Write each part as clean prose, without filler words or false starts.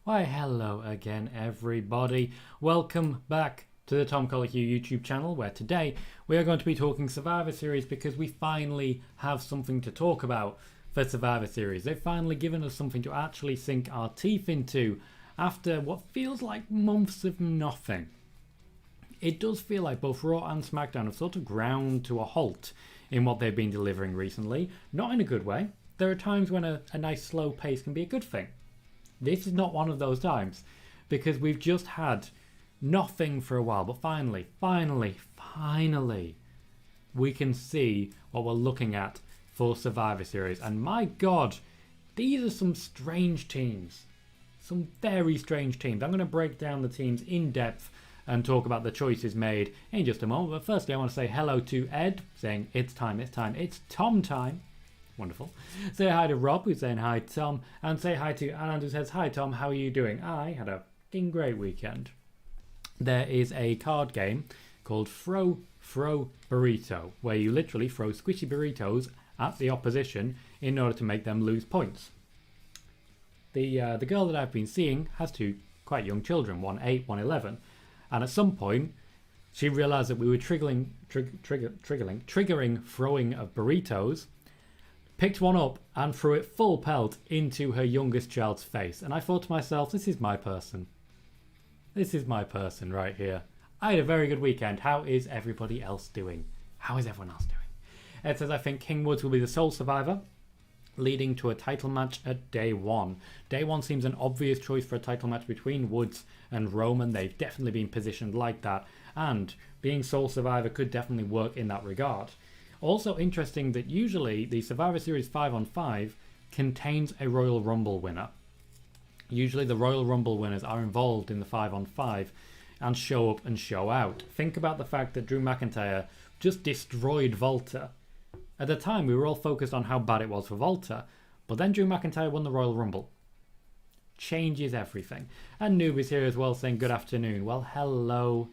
Why, hello again, everybody. Welcome back to the Tom Colohue YouTube channel, where today we are going to be talking Survivor Series because we finally have something to talk about for Survivor Series. They've finally given us something to actually sink our teeth into after what feels like months of nothing. It does feel like both Raw and Smackdown have sort of ground to a halt in what they've been delivering recently. Not in a good way. There are times when a nice slow pace can be a good thing. This is not one of those times, because we've just had nothing for a while, but finally, we can see what we're looking at for Survivor Series. And my God, these are some strange teams. Some very strange teams. I'm going to break down the teams in depth and talk about the choices made in just a moment. But firstly, I want to say hello to Ed, saying it's time, it's Tom time. Wonderful. Say hi to Rob, who's saying hi, Tom. And say hi to Alan, who says, hi, Tom, how are you doing? I had a fucking great weekend. There is a card game called Throw Burrito, where you literally throw squishy burritos at the opposition in order to make them lose points. The girl that I've been seeing has two quite young children, one 8, one 11. And at some point, she realised that we were triggering throwing of burritos, picked one up and threw it full pelt into her youngest child's face. And I thought to myself, this is my person. This is my person right here. I had a very good weekend. How is everybody else doing? How is everyone else doing? Ed says, I think King Woods will be the sole survivor, leading to a title match at day one. Day one seems an obvious choice for a title match between Woods and Roman. They've definitely been positioned like that. And being sole survivor could definitely work in that regard. Also interesting that usually the Survivor Series 5-on-5 contains a Royal Rumble winner. Usually the Royal Rumble winners are involved in the 5-on-5 and show up and show out. Think about the fact that Drew McIntyre just destroyed Volta. At the time we were all focused on how bad it was for Volta, but then Drew McIntyre won the Royal Rumble. Changes everything. And Noob is here as well saying good afternoon. Well, hello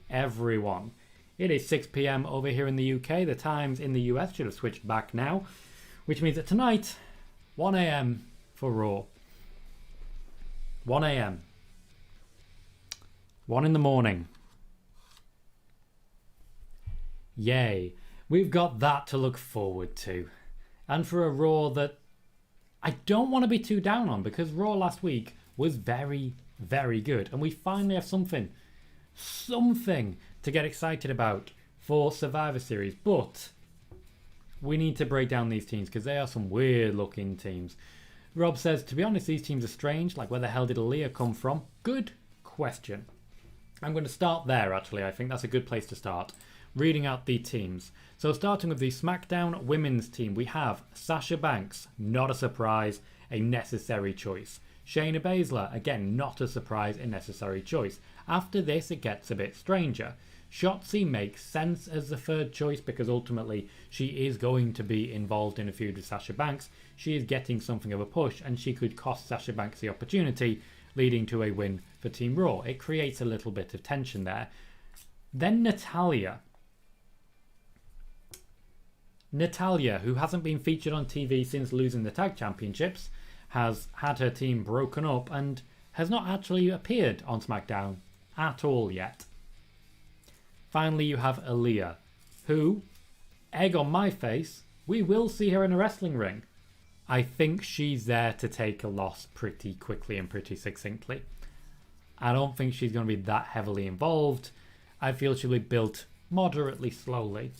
everyone. It is 6 PM over here in the UK. The times in the US should have switched back now, which means that tonight, 1 AM for Raw. 1 AM. 1 in the morning. Yay. We've got that to look forward to. And for a Raw that I don't want to be too down on, because Raw last week was very, very good. And we finally have something to get excited about for Survivor Series. But we need to break down these teams because they are some weird looking teams. Rob says, to be honest, these teams are strange. Like, where the hell did Aaliyah come from? Good question. I'm going to start there, actually. I think that's a good place to start. Reading out the teams. So starting with the SmackDown women's team, we have Sasha Banks, not a surprise, a necessary choice. Shayna Baszler, again, not a surprise, a necessary choice. After this, it gets a bit stranger. Shotzi makes sense as the third choice because ultimately she is going to be involved in a feud with Sasha Banks. She is getting something of a push and she could cost Sasha Banks the opportunity, leading to a win for Team Raw. It creates a little bit of tension there. Then Natalya, who hasn't been featured on TV since losing the tag championships, has had her team broken up and has not actually appeared on SmackDown at all yet. Finally, you have Aaliyah, who, egg on my face, we will see her in a wrestling ring. I think she's there to take a loss pretty quickly and pretty succinctly. I don't think she's going to be that heavily involved. I feel she'll be built moderately slowly.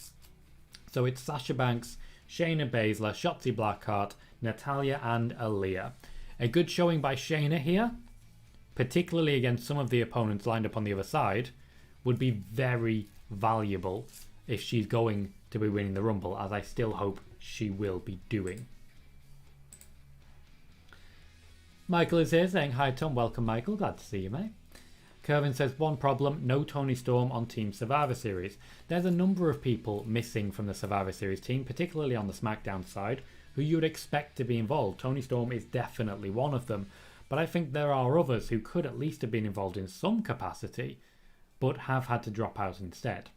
So it's Sasha Banks, Shayna Baszler, Shotzi Blackheart, Natalya and Aaliyah. A good showing by Shayna here, particularly against some of the opponents lined up on the other side, would be very valuable if she's going to be winning the Rumble, as I still hope she will be doing. Michael is here saying, hi Tom, welcome Michael, glad to see you mate. Kervin says, one problem, no Toni Storm on Team Survivor Series. There's a number of people missing from the Survivor Series team, particularly on the SmackDown side, who you would expect to be involved. Toni Storm is definitely one of them, but I think there are others who could at least have been involved in some capacity, but have had to drop out instead.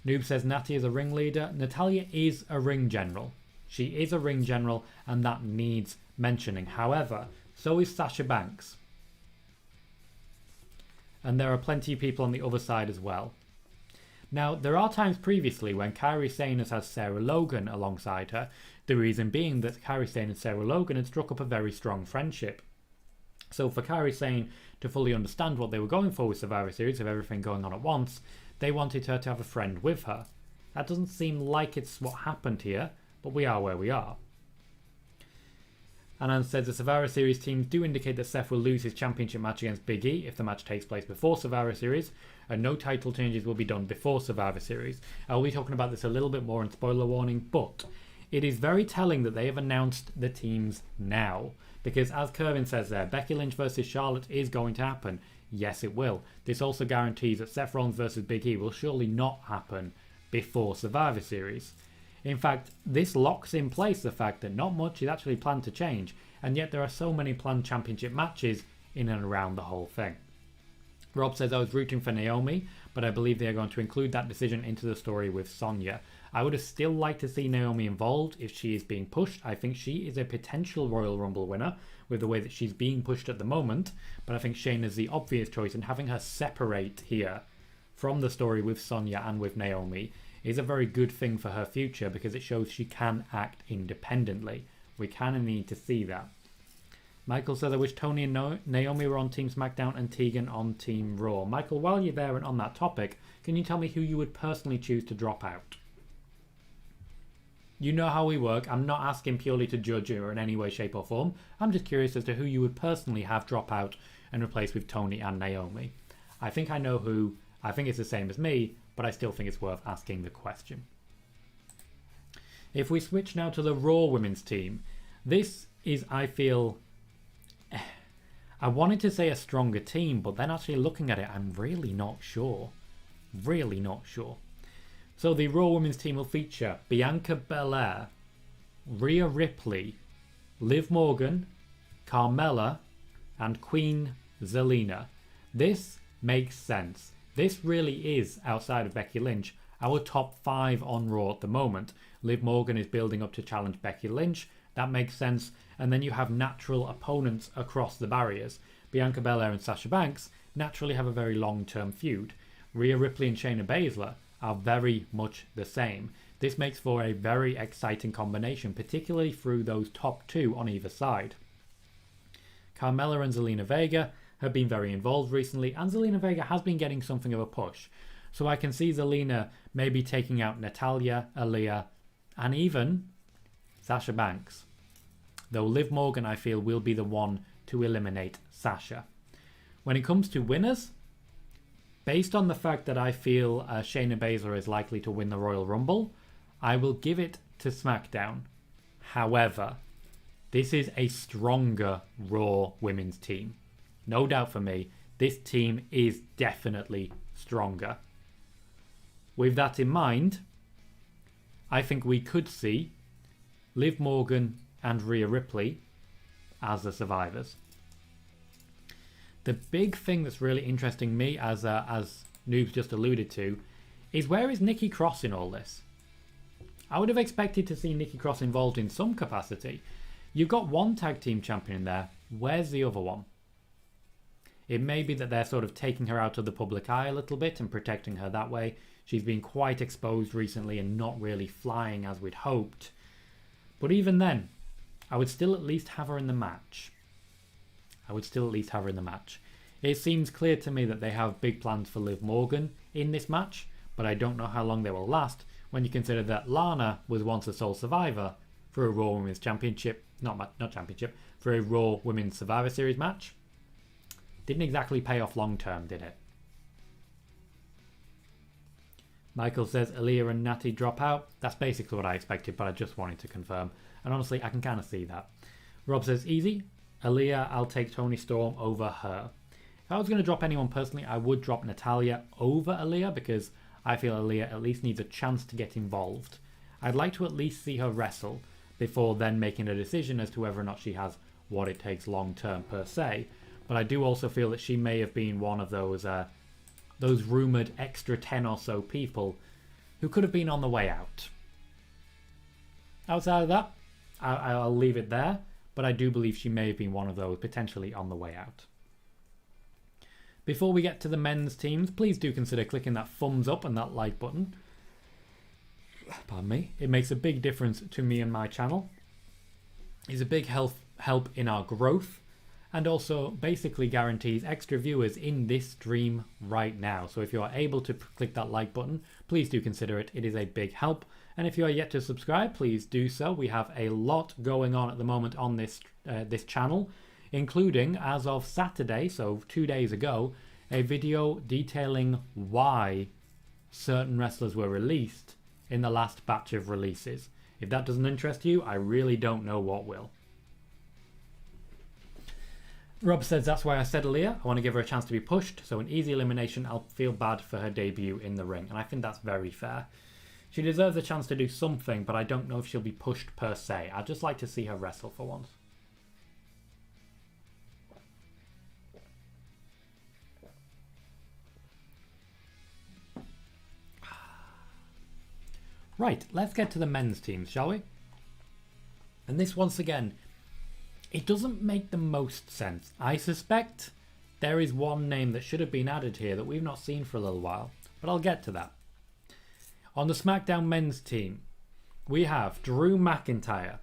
Noob says Natty is a ringleader. Natalya is a ring general. She is a ring general, and that needs mentioning. However, So is Sasha Banks. And there are plenty of people on the other side as well. Now, there are times previously when Kairi Sane has had Sarah Logan alongside her, the reason being that Kairi Sane and Sarah Logan had struck up a very strong friendship. So for Kairi Sane to fully understand what they were going for with Survivor Series, of everything going on at once, they wanted her to have a friend with her. That doesn't seem like it's what happened here, but we are where we are. Anand says the Survivor Series teams do indicate that Seth will lose his championship match against Biggie if the match takes place before Survivor Series, and no title changes will be done before Survivor Series. I'll be talking about this a little bit more in spoiler warning, but it is very telling that they have announced the teams now. Because as Kervin says there, Becky Lynch versus Charlotte is going to happen. Yes, it will. This also guarantees that Seth Rollins versus Big E will surely not happen before Survivor Series. In fact, this locks in place the fact that not much is actually planned to change, and yet there are so many planned championship matches in and around the whole thing. Rob says I was rooting for Naomi, but I believe they are going to include that decision into the story with Sonya. I would have still liked to see Naomi involved if she is being pushed. I think she is a potential Royal Rumble winner with the way that she's being pushed at the moment, but I think Shayna is the obvious choice, and having her separate here from the story with Sonya and with Naomi is a very good thing for her future because it shows she can act independently. We kind of need to see that. Michael says, I wish Tony and Naomi were on Team SmackDown and Tegan on Team Raw. Michael, while you're there and on that topic, can you tell me who you would personally choose to drop out? You know how we work. I'm not asking purely to judge her in any way, shape or form. I'm just curious as to who you would personally have drop out and replace with Tony and Naomi. I think I know who. I think it's the same as me, but I still think it's worth asking the question. If we switch now to the Raw women's team, this is, I feel, I wanted to say a stronger team, but then actually looking at it, I'm really not sure. Really not sure. So the Raw women's team will feature Bianca Belair, Rhea Ripley, Liv Morgan, Carmella, and Queen Zelina. This makes sense. This really is, outside of Becky Lynch, our top 5 on Raw at the moment. Liv Morgan is building up to challenge Becky Lynch. That makes sense. And then you have natural opponents across the barriers. Bianca Belair and Sasha Banks naturally have a very long-term feud. Rhea Ripley and Shayna Baszler are very much the same. This makes for a very exciting combination, particularly through those top 2 on either side. Carmella and Zelina Vega have been very involved recently, and Zelina Vega has been getting something of a push. So I can see Zelina maybe taking out Natalya, Aaliyah, and even Sasha Banks. Though Liv Morgan, I feel, will be the one to eliminate Sasha. When it comes to winners, based on the fact that I feel Shayna Baszler is likely to win the Royal Rumble, I will give it to SmackDown. However, this is a stronger Raw women's team. No doubt for me, this team is definitely stronger. With that in mind, I think we could see Liv Morgan and Rhea Ripley as the survivors. The big thing that's really interesting me, as Noobs just alluded to, is where is Nikki Cross in all this? I would have expected to see Nikki Cross involved in some capacity. You've got one tag team champion in there. Where's the other one? It may be that they're sort of taking her out of the public eye a little bit and protecting her that way. She's been quite exposed recently and not really flying as we'd hoped. But even then, I would still at least have her in the match. It seems clear to me that they have big plans for Liv Morgan in this match, but I don't know how long they will last when you consider that Lana was once a sole survivor for a Raw Women's Championship, for a Raw Women's Survivor Series match. Didn't exactly pay off long term, did it? Michael says Aaliyah and Natty drop out. That's basically what I expected, but I just wanted to confirm. And honestly, I can kind of see that. Rob says easy. Aaliyah, I'll take Toni Storm over her. If I was going to drop anyone personally, I would drop Natalya over Aaliyah because I feel Aaliyah at least needs a chance to get involved. I'd like to at least see her wrestle before then making a decision as to whether or not she has what it takes long term per se. But I do also feel that she may have been one of those rumoured extra 10 or so people who could have been on the way out. Outside of that, I'll leave it there. But but I do believe she may have been one of those potentially on the way out. Before we get to the men's teams, please do consider clicking that thumbs up and that like button. Pardon me. It makes a big difference to me and my channel. It's a big help in our growth, and also basically guarantees extra viewers in this stream right now. So if you are able to click that like button, please do consider it. It is a big help. And if you are yet to subscribe, please do so. We have a lot going on at the moment on this channel, including, as of Saturday, so 2 days ago, a video detailing why certain wrestlers were released in the last batch of releases. If that doesn't interest you, I really don't know what will. Rob says, that's why I said Aaliyah. I want to give her a chance to be pushed, so an easy elimination, I'll feel bad for her debut in the ring. And I think that's very fair. She deserves a chance to do something, but I don't know if she'll be pushed per se. I'd just like to see her wrestle for once. Right, let's get to the men's teams, shall we? And this, once again, it doesn't make the most sense. I suspect there is one name that should have been added here that we've not seen for a little while, but I'll get to that. On the Smackdown men's team, we have Drew McIntyre.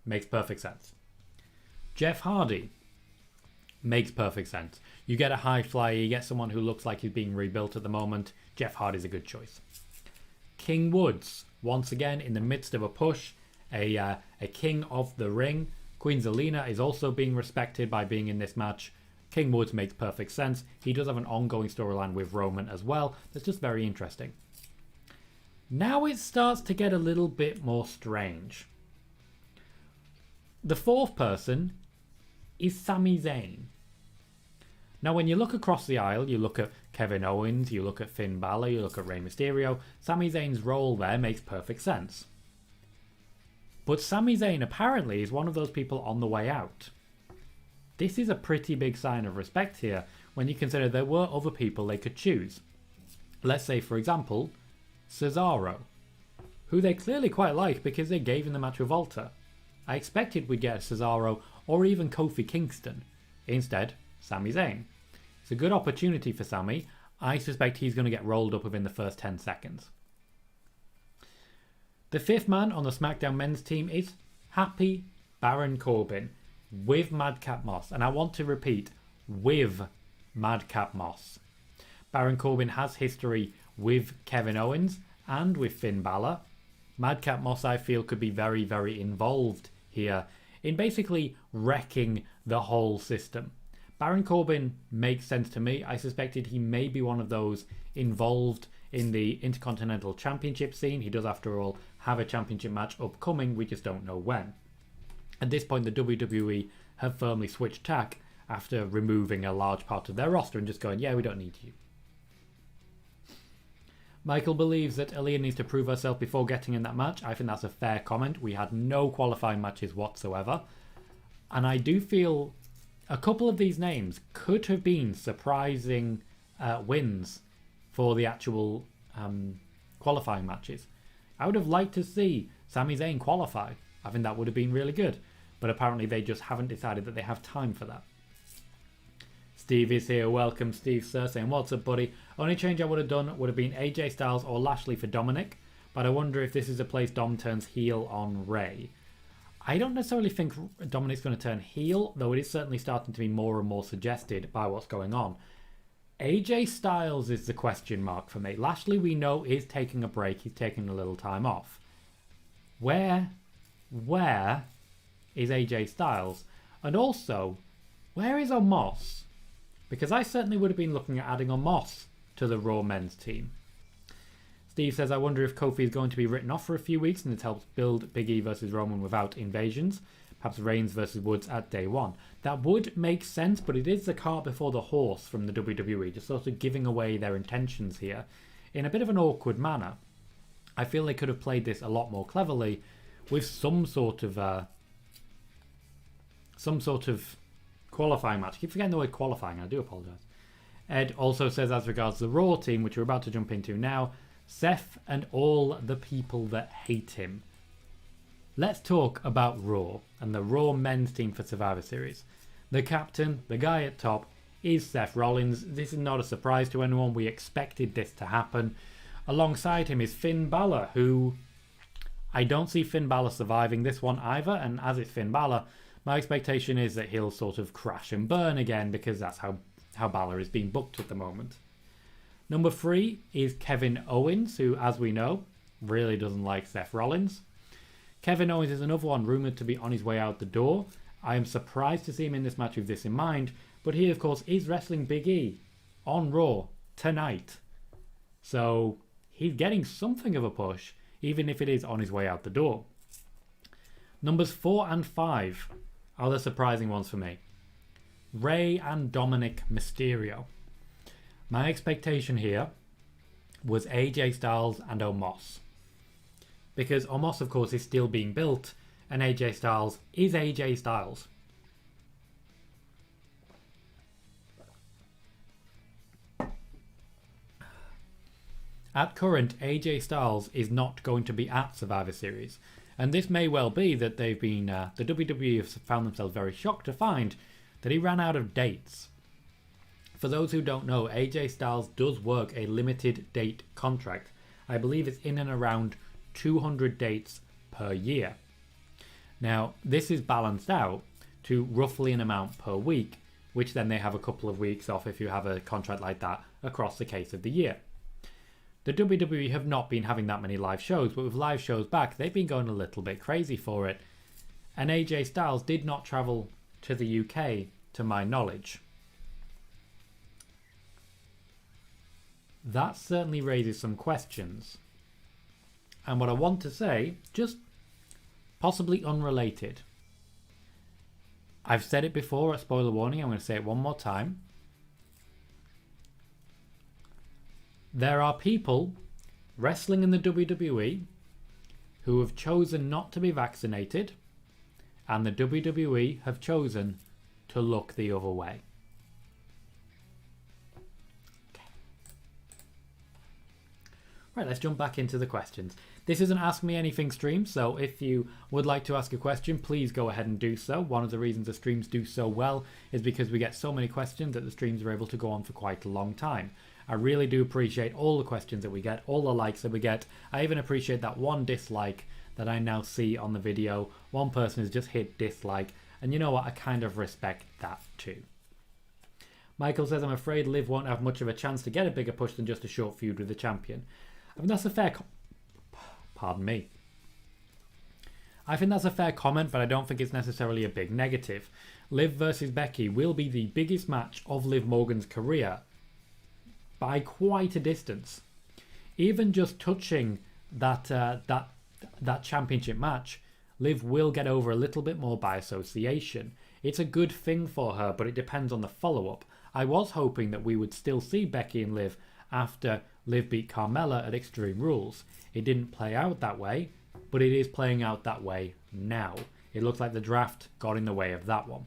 Makes perfect sense. Jeff Hardy. Makes perfect sense. You get a high flyer, you get someone who looks like he's being rebuilt at the moment. Jeff Hardy's a good choice. King Woods, once again in the midst of a push, a king of the ring. Queen Zelina is also being respected by being in this match. King Woods makes perfect sense. He does have an ongoing storyline with Roman as well. That's just very interesting. Now it starts to get a little bit more strange. The fourth person is Sami Zayn. Now, when you look across the aisle, you look at Kevin Owens, you look at Finn Balor, you look at Rey Mysterio, Sami Zayn's role there makes perfect sense. But Sami Zayn apparently is one of those people on the way out. This is a pretty big sign of respect here when you consider there were other people they could choose. Let's say, for example, Cesaro, who they clearly quite like because they gave him the match with Walter. I expected we'd get a Cesaro or even Kofi Kingston. Instead, Sami Zayn. It's a good opportunity for Sami. I suspect he's going to get rolled up within the first 10 seconds. The fifth man on the SmackDown men's team is Happy Baron Corbin with Madcap Moss. And I want to repeat, with Madcap Moss. Baron Corbin has history with Kevin Owens and with Finn Balor. Madcap Moss, I feel, could be very, very involved here in basically wrecking the whole system. Baron Corbin makes sense to me. I suspected he may be one of those involved in the Intercontinental Championship scene. He does, after all, have a championship match upcoming. We just don't know when. At this point, the WWE have firmly switched tack after removing a large part of their roster and just going, yeah, we don't need you. Michael believes that Aaliyah needs to prove herself before getting in that match. I think that's a fair comment. We had no qualifying matches whatsoever. And I do feel a couple of these names could have been surprising wins for the actual qualifying matches. I would have liked to see Sami Zayn qualify. I think that would have been really good. But apparently they just haven't decided that they have time for that. Steve is here. Welcome, Steve Sir, saying, what's up, buddy? Only change I would have done would have been AJ Styles or Lashley for Dominic. But I wonder if this is a place Dom turns heel on Rey. I don't necessarily think Dominic's going to turn heel, though it is certainly starting to be more and more suggested by what's going on. AJ Styles is the question mark for me. Lashley, we know, is taking a break. He's taking a little time off. Where is AJ Styles? And also, where is Omos? Because I certainly would have been looking at adding Omos to the Raw men's team. Steve says, I wonder if Kofi is going to be written off for a few weeks and it helps build Biggie versus Roman without invasions. Perhaps Reigns versus Woods at day one. That would make sense, but it is the cart before the horse from the WWE, just sort of giving away their intentions here in a bit of an awkward manner. I feel they could have played this a lot more cleverly with some sort of qualifying match. I keep forgetting the word qualifying, I do apologise. Ed also says, as regards the Raw team, which we're about to jump into now, Seth and all the people that hate him. Let's talk about Raw and the Raw men's team for Survivor Series. The captain, the guy at top, is Seth Rollins. This is not a surprise to anyone. We expected this to happen. Alongside him is Finn Balor, who I don't see Finn Balor surviving this one either. And as it's Finn Balor, my expectation is that he'll sort of crash and burn again, because that's how Balor is being booked at the moment. Number 3 is Kevin Owens, who, as we know, really doesn't like Seth Rollins. Kevin Owens is another one rumoured to be on his way out the door. I am surprised to see him in this match with this in mind, but he, of course, is wrestling Biggie on Raw tonight. So he's getting something of a push, even if it is on his way out the door. Numbers 4 and 5 are the surprising ones for me. Rey and Dominic Mysterio. My expectation here was AJ Styles and Omos. Because Omos, of course, is still being built, and AJ Styles is AJ Styles. At current, AJ Styles is not going to be at Survivor Series. And this may well be that they've been, the WWE have found themselves very shocked to find that he ran out of dates. For those who don't know, AJ Styles does work a limited date contract. I believe it's in and around 200 dates per year. Now, this is balanced out to roughly an amount per week, which then they have a couple of weeks off if you have a contract like that across the case of the year. The WWE have not been having that many live shows, but with live shows back, they've been going a little bit crazy for it. And AJ Styles did not travel to the UK, to my knowledge. That certainly raises some questions. And what I want to say, just possibly unrelated. I've said it before, a spoiler warning, I'm going to say it one more time. There are people wrestling in the WWE who have chosen not to be vaccinated, and the WWE have chosen to look the other way. Right, let's jump back into the questions. This is an Ask Me Anything stream, so if you would like to ask a question, please go ahead and do so. One of the reasons the streams do so well is because we get so many questions that the streams are able to go on for quite a long time. I really do appreciate all the questions that we get, all the likes that we get. I even appreciate that one dislike that I now see on the video. One person has just hit dislike, and you know what? I kind of respect that too. Michael says, I'm afraid Liv won't have much of a chance to get a bigger push than just a short feud with the champion. I mean, that's a fair pardon me. I think that's a fair comment, but I don't think it's necessarily a big negative. Liv versus Becky will be the biggest match of Liv Morgan's career by quite a distance. Even just touching that championship match, Liv will get over a little bit more by association. It's a good thing for her, but it depends on the follow-up. I was hoping that we would still see Becky and Liv after Liv beat Carmella at Extreme Rules. It didn't play out that way, but it is playing out that way now. It looks like the draft got in the way of that one.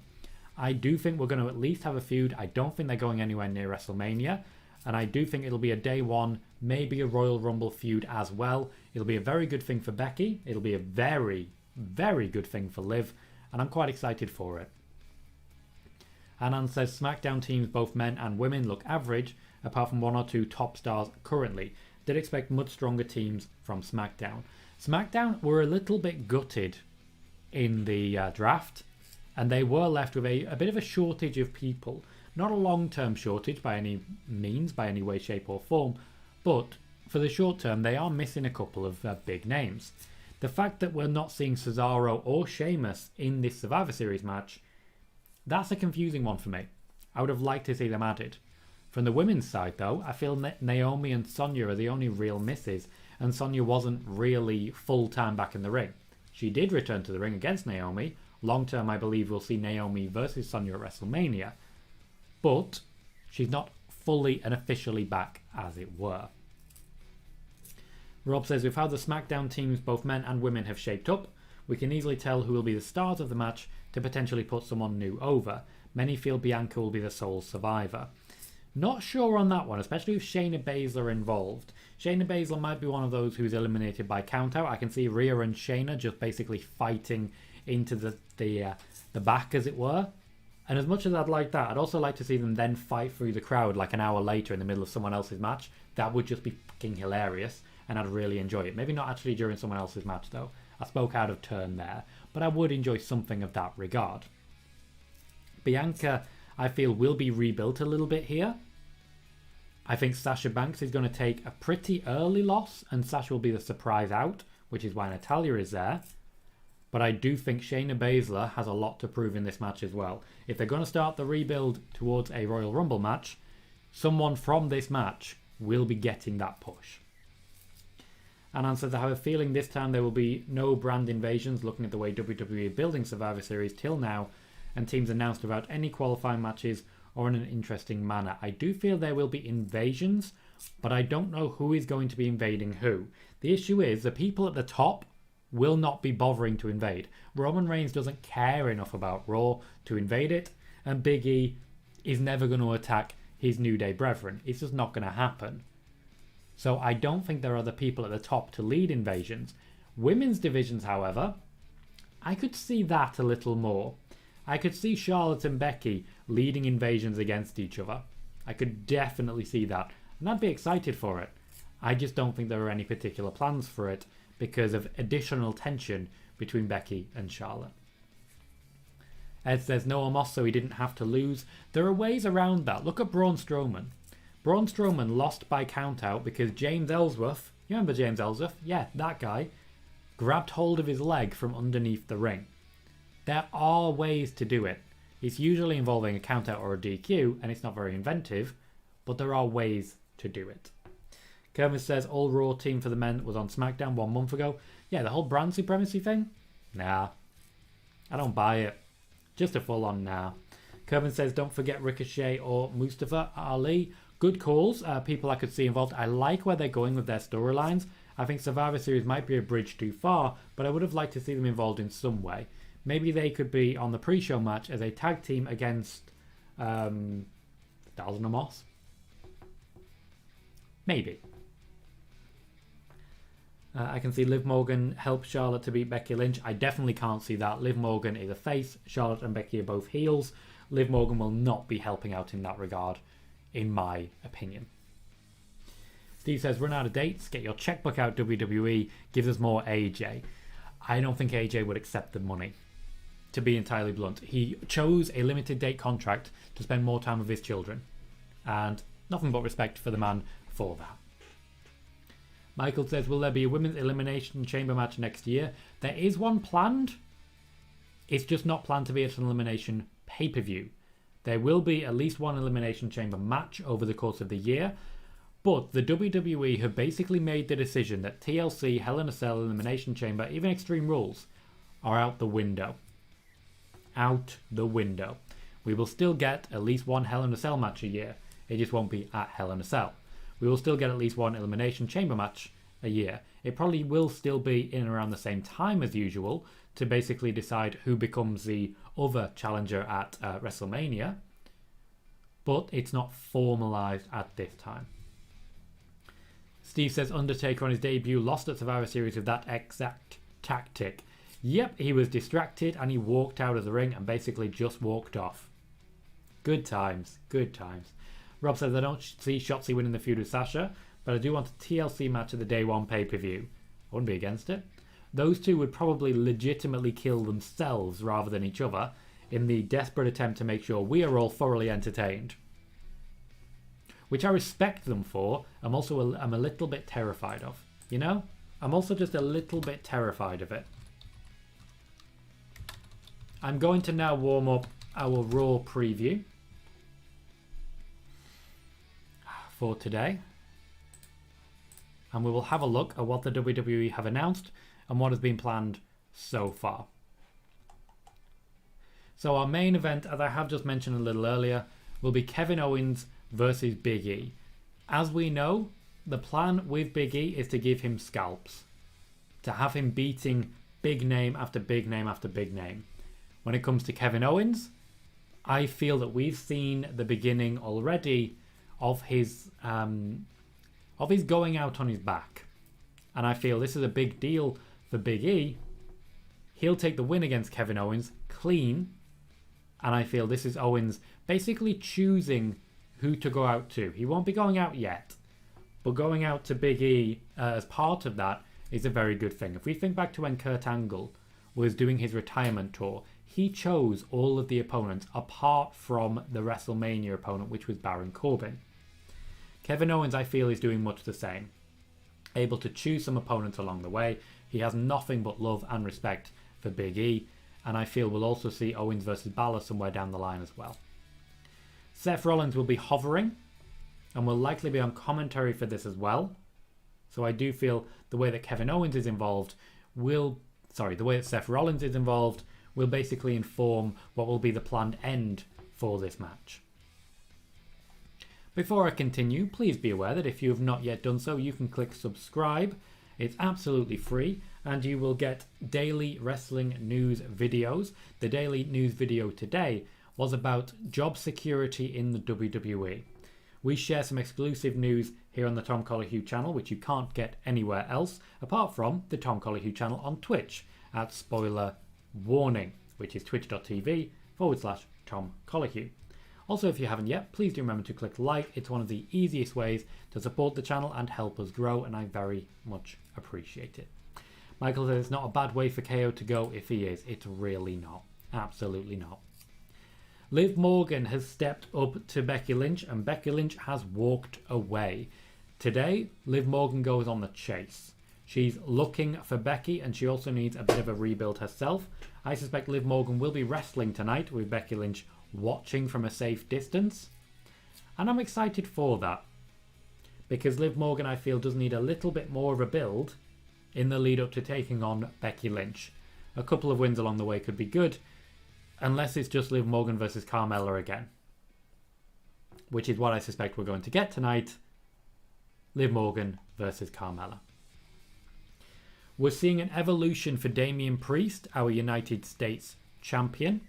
I do think we're going to at least have a feud. I don't think they're going anywhere near WrestleMania, and I do think it'll be a day one, maybe a Royal Rumble feud as well. It'll be a very good thing for Becky. It'll be a very, very good thing for Liv, and I'm quite excited for it. Anan says SmackDown teams, both men and women, look average, apart from one or two top stars currently. Did expect much stronger teams from SmackDown. SmackDown were a little bit gutted in the draft, and they were left with a bit of a shortage of people. Not a long-term shortage by any means, by any way, shape or form, but for the short term they are missing a couple of big names. The fact that we're not seeing Cesaro or Sheamus in this Survivor Series match, that's a confusing one for me. I would have liked to see them added. From the women's side though, I feel Naomi and Sonya are the only real misses, and Sonya wasn't really full-time back in the ring. She did return to the ring against Naomi. Long-term, I believe we'll see Naomi versus Sonya at WrestleMania, but she's not fully and officially back, as it were. Rob says, with how the SmackDown teams, both men and women, have shaped up, we can easily tell who will be the stars of the match to potentially put someone new over. Many feel Bianca will be the sole survivor. Not sure on that one, especially with Shayna Baszler involved. Shayna Baszler might be one of those who's eliminated by countout. I can see Rhea and Shayna just basically fighting into the back, as it were. And as much as I'd like that, I'd also like to see them then fight through the crowd like an hour later in the middle of someone else's match. That would just be fucking hilarious, and I'd really enjoy it. Maybe not actually during someone else's match, though. I spoke out of turn there, but I would enjoy something of that regard. Bianca, I feel, will be rebuilt a little bit here. I think Sasha Banks is going to take a pretty early loss, and Sasha will be the surprise out, which is why Natalya is there. But I do think Shayna Baszler has a lot to prove in this match as well. If they're going to start the rebuild towards a Royal Rumble match, someone from this match will be getting that push. And says, I have a feeling this time there will be no brand invasions, looking at the way WWE are building Survivor Series till now, and teams announced about any qualifying matches or in an interesting manner. I do feel there will be invasions, but I don't know who is going to be invading who. The issue is the people at the top will not be bothering to invade. Roman Reigns doesn't care enough about Raw to invade it, and Biggie is never going to attack his New Day brethren. It's just not going to happen. So I don't think there are the people at the top to lead invasions. Women's divisions, however, I could see that a little more. I could see Charlotte and Becky leading invasions against each other. I could definitely see that, and I'd be excited for it. I just don't think there are any particular plans for it because of additional tension between Becky and Charlotte. Ed says no Omos, so he didn't have to lose. There are ways around that. Look at Braun Strowman. Braun Strowman lost by countout because James Ellsworth, you remember James Ellsworth? Yeah, that guy, grabbed hold of his leg from underneath the ring. There are ways to do it. It's usually involving a countout or a DQ, and it's not very inventive, but there are ways to do it. Kermit says all Raw team for the men was on Smackdown 1 month ago. Yeah, the whole brand supremacy thing? Nah. I don't buy it. Just a full-on nah. Kermit says don't forget Ricochet or Mustafa Ali. Good calls. People I could see involved. I like where they're going with their storylines. I think Survivor Series might be a bridge too far, but I would have liked to see them involved in some way. Maybe they could be on the pre-show match as a tag team against Styles and Omos. Maybe. I can see Liv Morgan help Charlotte to beat Becky Lynch. I definitely can't see that. Liv Morgan is a face. Charlotte and Becky are both heels. Liv Morgan will not be helping out in that regard, in my opinion. Steve says, run out of dates. Get your checkbook out, WWE. Gives us more AJ. I don't think AJ would accept the money, to be entirely blunt. He chose a limited date contract to spend more time with his children. And nothing but respect for the man for that. Michael says, will there be a women's elimination chamber match next year? There is one planned. It's just not planned to be at an elimination pay-per-view. There will be at least one elimination chamber match over the course of the year. But the WWE have basically made the decision that TLC, Hell in a Cell, Elimination Chamber, even Extreme Rules are out the window. Out the window. We will still get at least one Hell in a Cell match a year. It just won't be at Hell in a Cell. We will still get at least one Elimination Chamber match a year. It probably will still be in and around the same time as usual to basically decide who becomes the other challenger at WrestleMania. But it's not formalised at this time. Steve says Undertaker on his debut lost at Survivor Series with that exact tactic. Yep, he was distracted and he walked out of the ring and basically just walked off. Good times, good times. Rob says, I don't see Shotzi winning the feud with Sasha, but I do want a TLC match at the Day 1 pay-per-view. I wouldn't be against it. Those two would probably legitimately kill themselves rather than each other in the desperate attempt to make sure we are all thoroughly entertained. Which I respect them for. I'm a little bit terrified of. You know? I'm also just a little bit terrified of it. I'm going to now warm up our Raw preview for today. And we will have a look at what the WWE have announced and what has been planned so far. So our main event, as I have just mentioned a little earlier, will be Kevin Owens versus Biggie. As we know, the plan with Biggie is to give him scalps. To have him beating big name after big name after big name. When it comes to Kevin Owens, I feel that we've seen the beginning already of his going out on his back. And I feel this is a big deal for Big E. He'll take the win against Kevin Owens clean. And I feel this is Owens basically choosing who to go out to. He won't be going out yet. But going out to Big E as part of that is a very good thing. If we think back to when Kurt Angle was doing his retirement tour, he chose all of the opponents apart from the WrestleMania opponent, which was Baron Corbin. Kevin Owens, I feel, is doing much the same. Able to choose some opponents along the way. He has nothing but love and respect for Big E. And I feel we'll also see Owens versus Balor somewhere down the line as well. Seth Rollins will be hovering and will likely be on commentary for this as well. So I do feel the way that Kevin Owens is involved the way that Seth Rollins is involved will basically inform what will be the planned end for this match. Before I continue, please be aware that if you have not yet done so, you can click subscribe. It's absolutely free and you will get daily wrestling news videos. The daily news video today was about job security in the WWE. We share some exclusive news here on the Tom Colohue channel, which you can't get anywhere else, apart from the Tom Colohue channel on Twitch at Spoiler Warning, which is twitch.tv/Tom Colohue. Also, if you haven't yet, please do remember to click like. It's one of the easiest ways to support the channel and help us grow, and I very much appreciate it. Michael says it's not a bad way for KO to go if he is. It's really not. Absolutely not. Liv Morgan has stepped up to Becky Lynch and Becky Lynch has walked away. Today, Liv Morgan goes on the chase. She's looking for Becky and she also needs a bit of a rebuild herself. I suspect Liv Morgan will be wrestling tonight with Becky Lynch watching from a safe distance. And I'm excited for that. Because Liv Morgan, I feel, does need a little bit more of a build in the lead up to taking on Becky Lynch. A couple of wins along the way could be good. Unless it's just Liv Morgan versus Carmella again. Which is what I suspect we're going to get tonight. Liv Morgan versus Carmella. We're seeing an evolution for Damian Priest, our United States champion.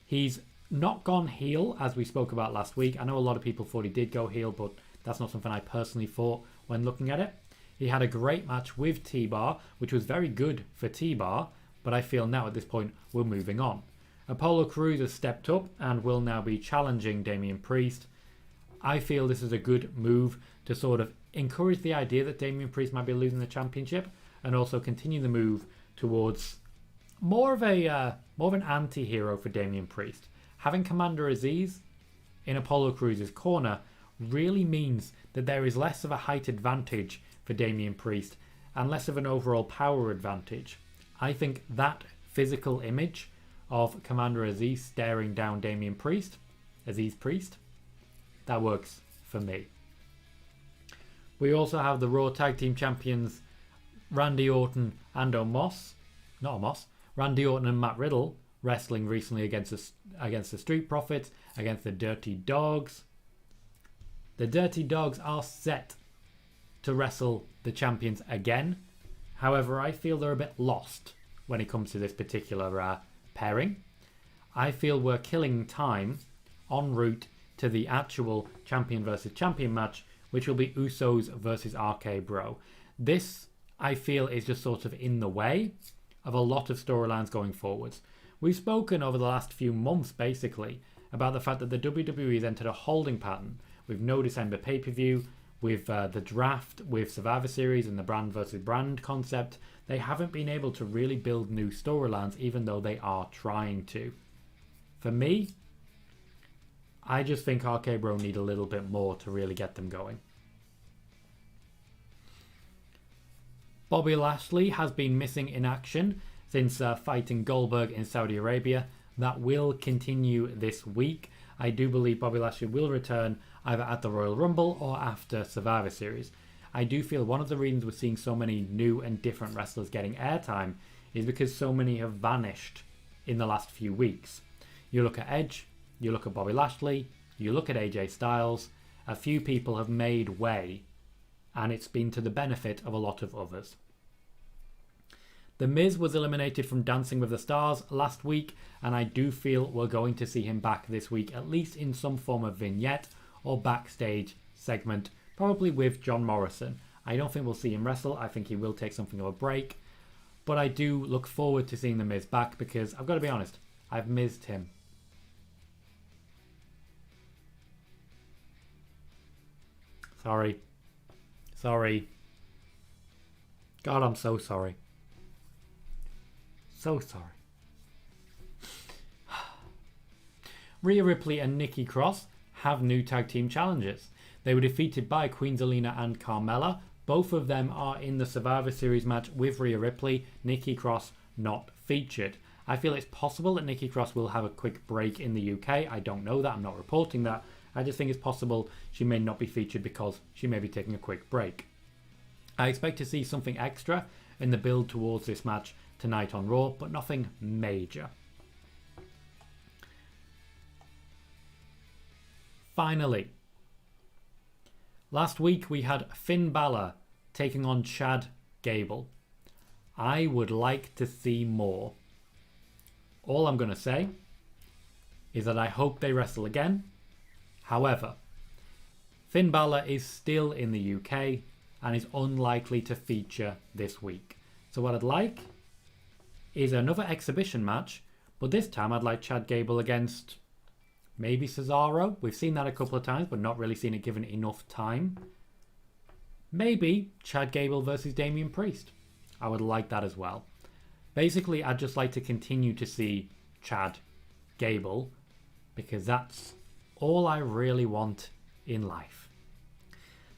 He's not gone heel, as we spoke about last week. I know a lot of people thought he did go heel, but that's not something I personally thought when looking at it. He had a great match with T-Bar, which was very good for T-Bar, but I feel now at this point we're moving on. Apollo Crews has stepped up and will now be challenging Damian Priest. I feel this is a good move to sort of encourage the idea that Damian Priest might be losing the championship and also continue the move towards more of an anti-hero for Damian Priest. Having Commander Aziz in Apollo Crews' corner really means that there is less of a height advantage for Damian Priest and less of an overall power advantage. I think that physical image of Commander Aziz staring down Damian Priest, Aziz Priest, that works for me. We also have the Raw Tag Team Champions Randy Orton and Randy Orton and Matt Riddle wrestling recently against the Street Profits, against the Dirty Dogs. The Dirty Dogs are set to wrestle the champions again. However, I feel they're a bit lost when it comes to this particular pairing. I feel we're killing time en route to the actual champion versus champion match, which will be Usos versus RK Bro. This, I feel, is just sort of in the way of a lot of storylines going forwards. We've spoken over the last few months, basically, about the fact that the WWE has entered a holding pattern with no December pay-per-view, with the draft, with Survivor Series and the brand versus brand concept. They haven't been able to really build new storylines, even though they are trying to. For me, I just think RK Bro need a little bit more to really get them going. Bobby Lashley has been missing in action since fighting Goldberg in Saudi Arabia. That will continue this week. I do believe Bobby Lashley will return either at the Royal Rumble or after Survivor Series. I do feel one of the reasons we're seeing so many new and different wrestlers getting airtime is because so many have vanished in the last few weeks. You look at Edge, you look at Bobby Lashley, you look at AJ Styles, a few people have made way, and it's been to the benefit of a lot of others. The Miz was eliminated from Dancing with the Stars last week, and I do feel we're going to see him back this week, at least in some form of vignette or backstage segment, probably with John Morrison. I don't think we'll see him wrestle. I think he will take something of a break. But I do look forward to seeing The Miz back because I've got to be honest, I've missed him. Sorry. God, I'm so sorry. So sorry. Rhea Ripley and Nikki Cross have new tag team challenges. They were defeated by Queen Zelina and Carmella. Both of them are in the Survivor Series match with Rhea Ripley. Nikki Cross not featured. I feel it's possible that Nikki Cross will have a quick break in the UK. I don't know that. I'm not reporting that. I just think it's possible she may not be featured because she may be taking a quick break. I expect to see something extra in the build towards this match tonight on Raw, but nothing major. Finally, last week we had Finn Balor taking on Chad Gable. I would like to see more. All I'm going to say is that I hope they wrestle again. However, Finn Balor is still in the UK and is unlikely to feature this week. So what I'd like is another exhibition match, but this time I'd like Chad Gable against maybe Cesaro. We've seen that a couple of times, but not really seen it given enough time. Maybe Chad Gable versus Damian Priest. I would like that as well. Basically, I'd just like to continue to see Chad Gable because that's all I really want in life.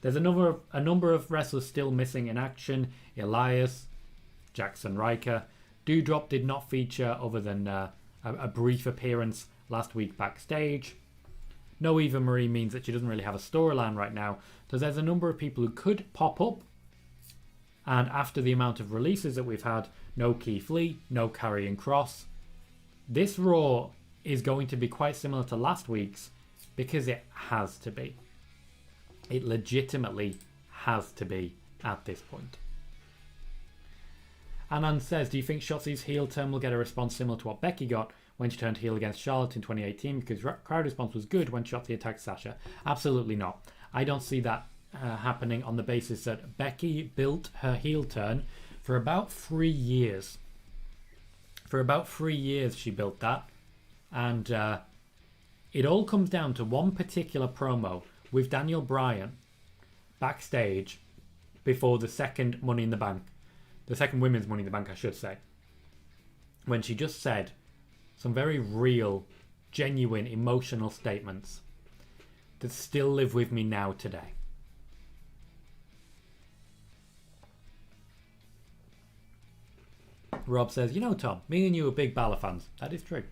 There's a number of wrestlers still missing in action. Elias, Jackson Riker. Doudrop did not feature other than a brief appearance last week backstage. No Eva Marie means that she doesn't really have a storyline right now. So there's a number of people who could pop up. And after the amount of releases that we've had, no Keith Lee, no Karrion Kross. This Raw is going to be quite similar to last week's because it has to be. It legitimately has to be at this point. Anand says, do you think Shotzi's heel turn will get a response similar to what Becky got when she turned heel against Charlotte in 2018? Because crowd response was good when Shotzi attacked Sasha. Absolutely not. I don't see that happening on the basis that Becky built her heel turn for about 3 years. For about 3 years she built that. And it all comes down to one particular promo with Daniel Bryan backstage before the second Money in the Bank. The second Women's Money in the Bank, I should say. When she just said some very real, genuine, emotional statements that still live with me now today. Rob says, you know, Tom, me and you are big Balor fans. That is true.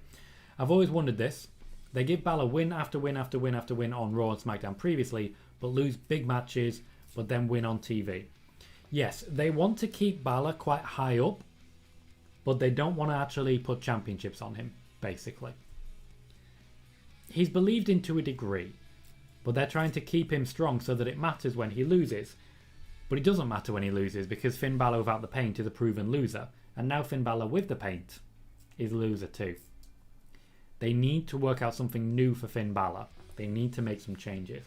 I've always wondered this. They give Balor win after win after win after win on Raw and SmackDown previously, but lose big matches, but then win on TV. Yes, they want to keep Balor quite high up, but they don't want to actually put championships on him, basically. He's believed in to a degree, but they're trying to keep him strong so that it matters when he loses. But it doesn't matter when he loses because Finn Balor without the paint is a proven loser, and now Finn Balor with the paint is a loser too. They need to work out something new for Finn Balor. They need to make some changes.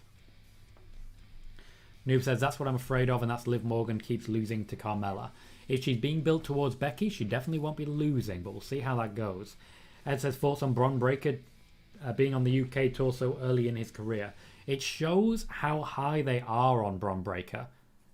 Noob says, that's what I'm afraid of, and that's Liv Morgan keeps losing to Carmella. If she's being built towards Becky, she definitely won't be losing, but we'll see how that goes. Ed says, thoughts on Bron Breakker being on the UK tour so early in his career. It shows how high they are on Bron Breakker.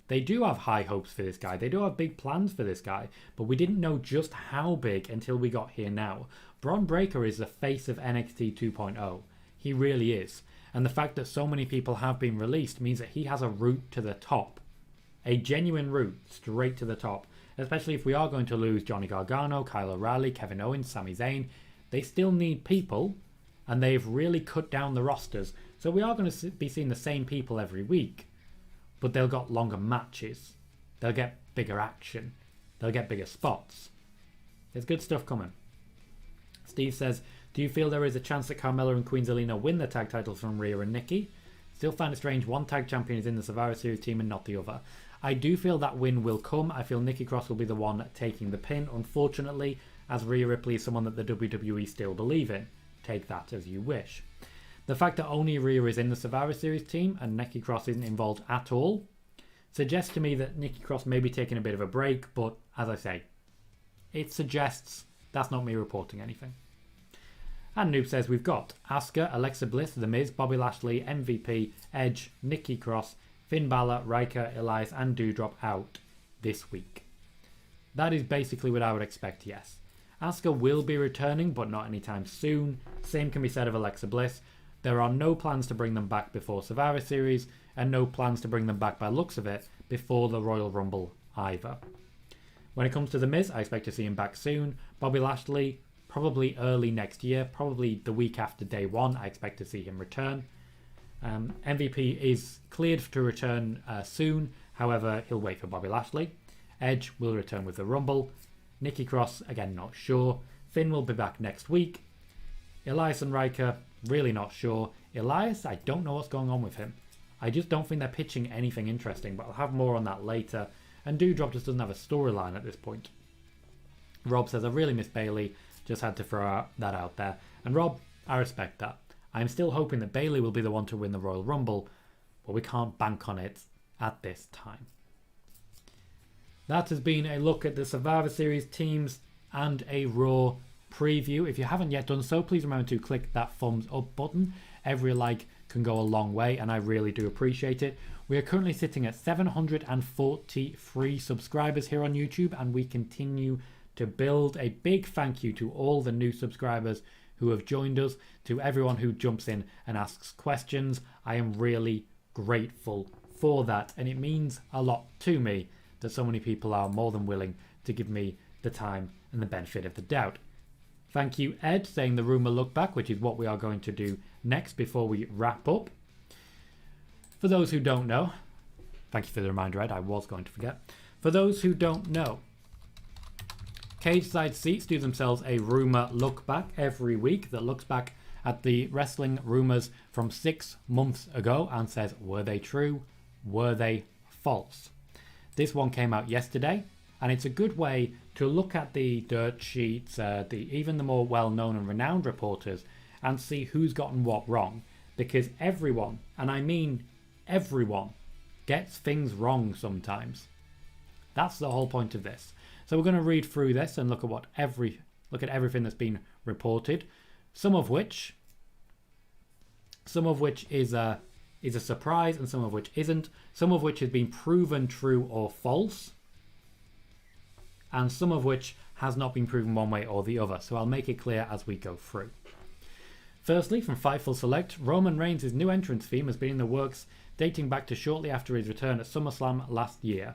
They do have high hopes for this guy. They do have big plans for this guy, but we didn't know just how big until we got here now. Bron Breakker is the face of NXT 2.0. He really is. And the fact that so many people have been released means that he has a route to the top. A genuine route straight to the top. Especially if we are going to lose Johnny Gargano, Kyle O'Reilly, Kevin Owens, Sami Zayn. They still need people, and they've really cut down the rosters. So we are going to be seeing the same people every week. But they'll get longer matches. They'll get bigger action. They'll get bigger spots. There's good stuff coming. Steve says, do you feel there is a chance that Carmella and Queen Zelina win the tag titles from Rhea and Nikki? Still find it strange one tag champion is in the Survivor Series team and not the other. I do feel that win will come. I feel Nikki Cross will be the one taking the pin. Unfortunately, as Rhea Ripley is someone that the WWE still believe in. Take that as you wish. The fact that only Rhea is in the Survivor Series team and Nikki Cross isn't involved at all suggests to me that Nikki Cross may be taking a bit of a break, but as I say, it suggests. That's not me reporting anything. And Noob says we've got Asuka, Alexa Bliss, The Miz, Bobby Lashley, MVP, Edge, Nikki Cross, Finn Balor, Riker, Elias and Doudrop out this week. That is basically what I would expect, yes. Asuka will be returning, but not anytime soon. Same can be said of Alexa Bliss. There are no plans to bring them back before Survivor Series, and no plans to bring them back by looks of it before the Royal Rumble either. When it comes to The Miz, I expect to see him back soon. Bobby Lashley, probably early next year, probably the week after day one, I expect to see him return. MVP is cleared to return soon, however, he'll wait for Bobby Lashley. Edge will return with the Rumble. Nikki Cross, again, not sure. Finn will be back next week. Elias and Riker, really not sure. Elias, I don't know what's going on with him. I just don't think they're pitching anything interesting, but I'll have more on that later. And Doudrop just doesn't have a storyline at this point. Rob says, I really miss Bayley. Just had to throw that out there. And Rob, I respect that. I'm still hoping that Bayley will be the one to win the Royal Rumble, but we can't bank on it at this time. That has been a look at the Survivor Series teams and a Raw preview. If you haven't yet done so, please remember to click that thumbs up button. Every like can go a long way, and I really do appreciate it. We are currently sitting at 743 subscribers here on YouTube, and we continue to build. A big thank you to all the new subscribers who have joined us, to everyone who jumps in and asks questions. I am really grateful for that, and it means a lot to me that so many people are more than willing to give me the time and the benefit of the doubt. Thank you, Ed, saying the rumour look back, which is what we are going to do next before we wrap up. For those who don't know, thank you for the reminder, Ed, I was going to forget. For those who don't know, Cage Side Seats do themselves a rumour look back every week that looks back at the wrestling rumours from 6 months ago and says, were they true? Were they false? This one came out yesterday, and it's a good way to look at the dirt sheets, even the more well-known and renowned reporters, and see who's gotten what wrong. Because everyone, and I mean everyone, gets things wrong sometimes. That's the whole point of this. So we're going to read through this and look at everything that's been reported. Some of which is a surprise, and some of which isn't. Some of which has been proven true or false, and some of which has not been proven one way or the other. So I'll make it clear as we go through. Firstly, from Fightful Select, Roman Reigns' new entrance theme has been in the works dating back to shortly after his return at SummerSlam last year.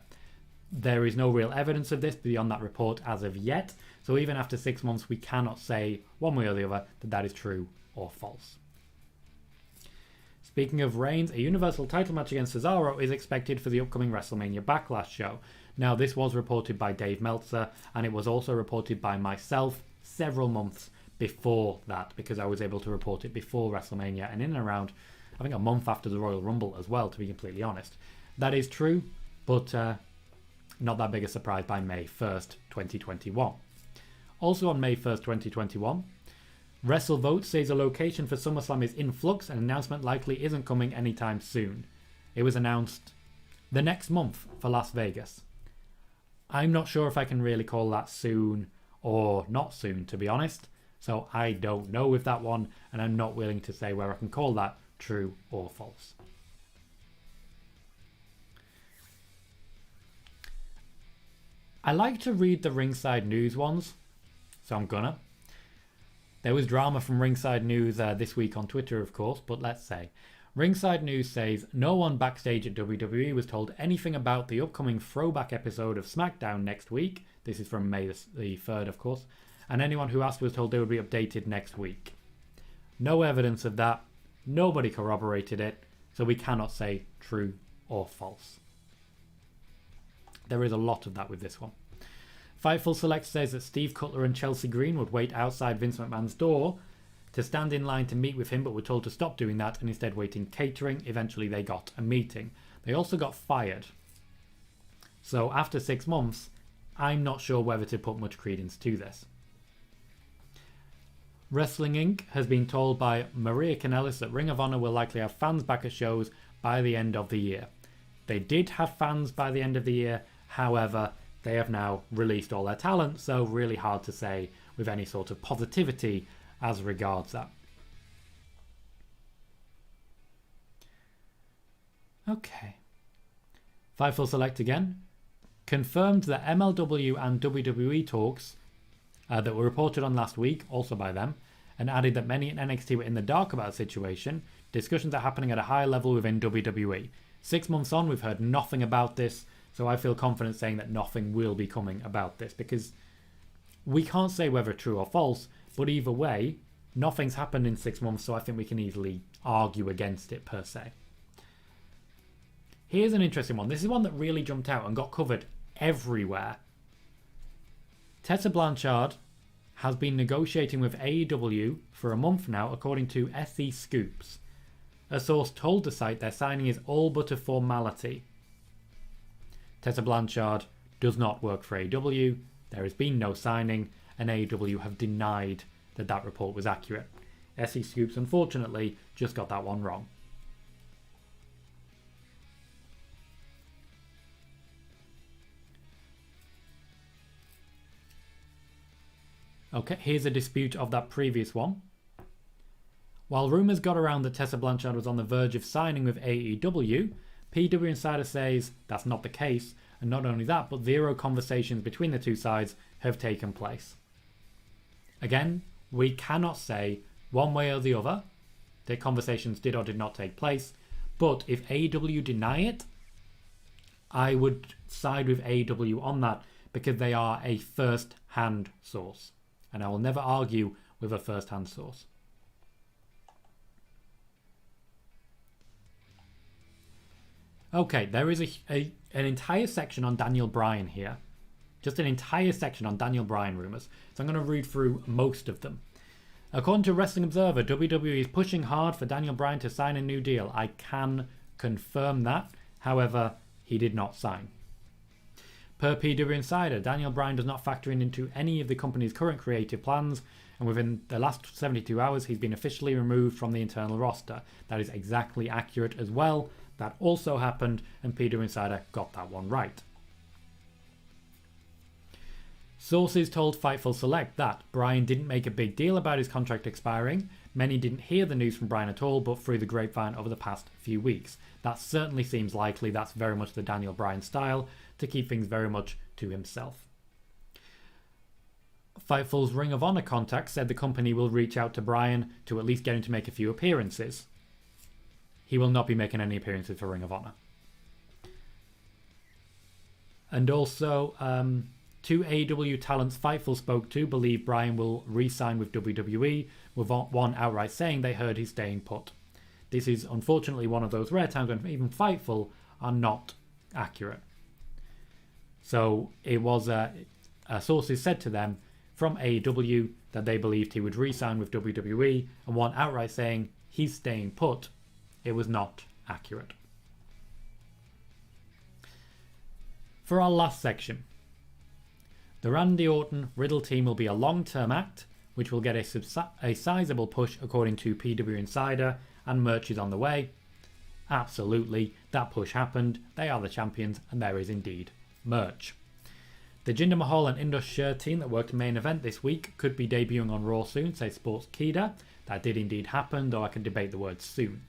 There is no real evidence of this beyond that report as of yet, so even after 6 months we cannot say one way or the other that that is true or false. Speaking of Reigns, a Universal title match against Cesaro is expected for the upcoming WrestleMania Backlash show. Now, this was reported by Dave Meltzer, and it was also reported by myself several months before that, because I was able to report it before WrestleMania and in and around, I think, a month after the Royal Rumble as well, to be completely honest. That is true, but not that big a surprise by May 1st, 2021. Also on May 1st, 2021, WrestleVote says a location for SummerSlam is in flux, and an announcement likely isn't coming anytime soon. It was announced the next month for Las Vegas. I'm not sure if I can really call that soon or not soon, to be honest. So I don't know with that one, and I'm not willing to say where I can call that true or false. I like to read the Ringside News ones, so I'm gonna. There was drama from Ringside News this week on Twitter, of course, but let's say. Ringside News says, no one backstage at WWE was told anything about the upcoming throwback episode of Smackdown next week. This is from May the 3rd, of course. And anyone who asked was told they would be updated next week. No evidence of that. Nobody corroborated it, so we cannot say true or false. There is a lot of that with this one. Fightful Select says that Steve Cutler and Chelsea Green would wait outside Vince McMahon's door to stand in line to meet with him, but were told to stop doing that and instead wait in catering. Eventually they got a meeting. They also got fired. So after 6 months, I'm not sure whether to put much credence to this. Wrestling Inc. has been told by Maria Kanellis that Ring of Honor will likely have fans back at shows by the end of the year. They did have fans by the end of the year, however, they have now released all their talent, so really hard to say with any sort of positivity as regards that. Okay. Fightful Select again. Confirmed that MLW and WWE talks that were reported on last week, also by them, and added that many in NXT were in the dark about the situation. Discussions are happening at a high level within WWE. 6 months on, we've heard nothing about this, so I feel confident saying that nothing will be coming about this, because we can't say whether true or false, but either way, nothing's happened in 6 months, so I think we can easily argue against it per se. Here's an interesting one. This is one that really jumped out and got covered everywhere. Tessa Blanchard has been negotiating with AEW for a month now, according to SE Scoops. A source told the site their signing is all but a formality. Tessa Blanchard does not work for AEW, there has been no signing, and AEW have denied that that report was accurate. SE Scoops, unfortunately, just got that one wrong. Okay, here's a dispute of that previous one. While rumours got around that Tessa Blanchard was on the verge of signing with AEW, PW Insider says that's not the case, and not only that, but 0 conversations between the two sides have taken place. Again, we cannot say one way or the other that conversations did or did not take place, but if AEW deny it, I would side with AEW on that because they are a first-hand source. And I will never argue with a first-hand source. Okay, there is an entire section on Daniel Bryan here. Just an entire section on Daniel Bryan rumours. So I'm going to read through most of them. According to Wrestling Observer, WWE is pushing hard for Daniel Bryan to sign a new deal. I can confirm that. However, he did not sign. Per PW Insider, Daniel Bryan does not factor into any of the company's current creative plans, and within the last 72 hours, he's been officially removed from the internal roster. That is exactly accurate as well. That also happened, and PW Insider got that one right. Sources told Fightful Select that Bryan didn't make a big deal about his contract expiring. Many didn't hear the news from Bryan at all, but through the grapevine over the past few weeks. That certainly seems likely. That's very much the Daniel Bryan style, to keep things very much to himself. Fightful's Ring of Honor contact said the company will reach out to Bryan to at least get him to make a few appearances. He will not be making any appearances for Ring of Honor. And also, 2 AEW talents Fightful spoke to believe Bryan will re-sign with WWE, with one outright saying they heard he's staying put. This is unfortunately one of those rare times when even Fightful are not accurate. So it was sources said to them from AEW that they believed he would re-sign with WWE, and one outright saying he's staying put. It was not accurate. For our last section, the Randy Orton Riddle team will be a long-term act, which will get a sizable push according to PW Insider, and merch is on the way. Absolutely, that push happened. They are the champions, and there is indeed merch. The Jinder Mahal and Indus Sher team that worked main event this week could be debuting on Raw soon, says Sportskeeda. That did indeed happen, though I can debate the word soon.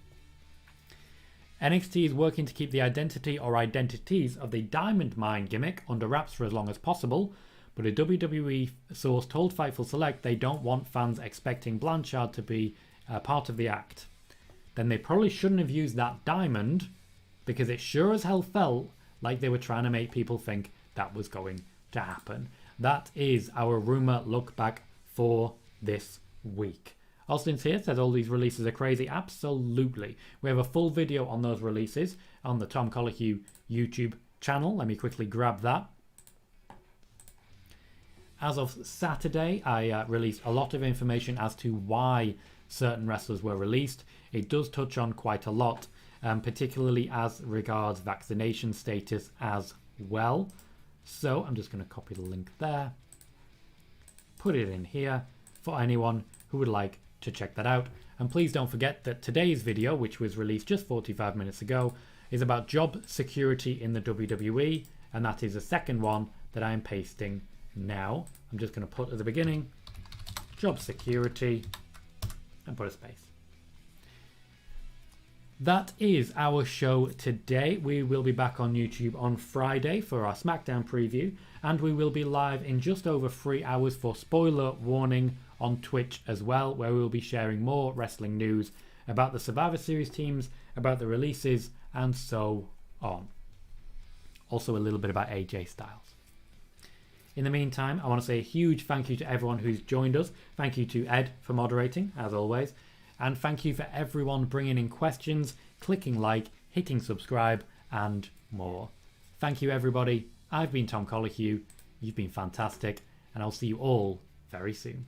NXT is working to keep the identity or identities of the Diamond Mine gimmick under wraps for as long as possible, but a WWE source told Fightful Select they don't want fans expecting Blanchard to be part of the act. Then they probably shouldn't have used that diamond, because it sure as hell felt like they were trying to make people think that was going to happen. That is our rumour look back for this week. Austin's here, says all these releases are crazy. Absolutely. We have a full video on those releases on the Tom Colohue YouTube channel. Let me quickly grab that. As of Saturday, I released a lot of information as to why certain wrestlers were released. It does touch on quite a lot, particularly as regards vaccination status as well. So I'm just going to copy the link there, put it in here for anyone who would like to check that out. And please don't forget that today's video, which was released just 45 minutes ago, is about job security in the WWE, and that is the second one that I am pasting now. I'm just going to put at the beginning, job security, and put a space. That is our show today. We will be back on YouTube on Friday for our Smackdown preview, and we will be live in just over 3 hours for spoiler warning on Twitch as well, where we will be sharing more wrestling news about the Survivor Series teams, about the releases, and so on. Also a little bit about AJ Styles. In the meantime, I want to say a huge thank you to everyone who's joined us. Thank you to Ed for moderating, as always. And thank you for everyone bringing in questions, clicking like, hitting subscribe, and more. Thank you, everybody. I've been Tom Colohue. You've been fantastic. And I'll see you all very soon.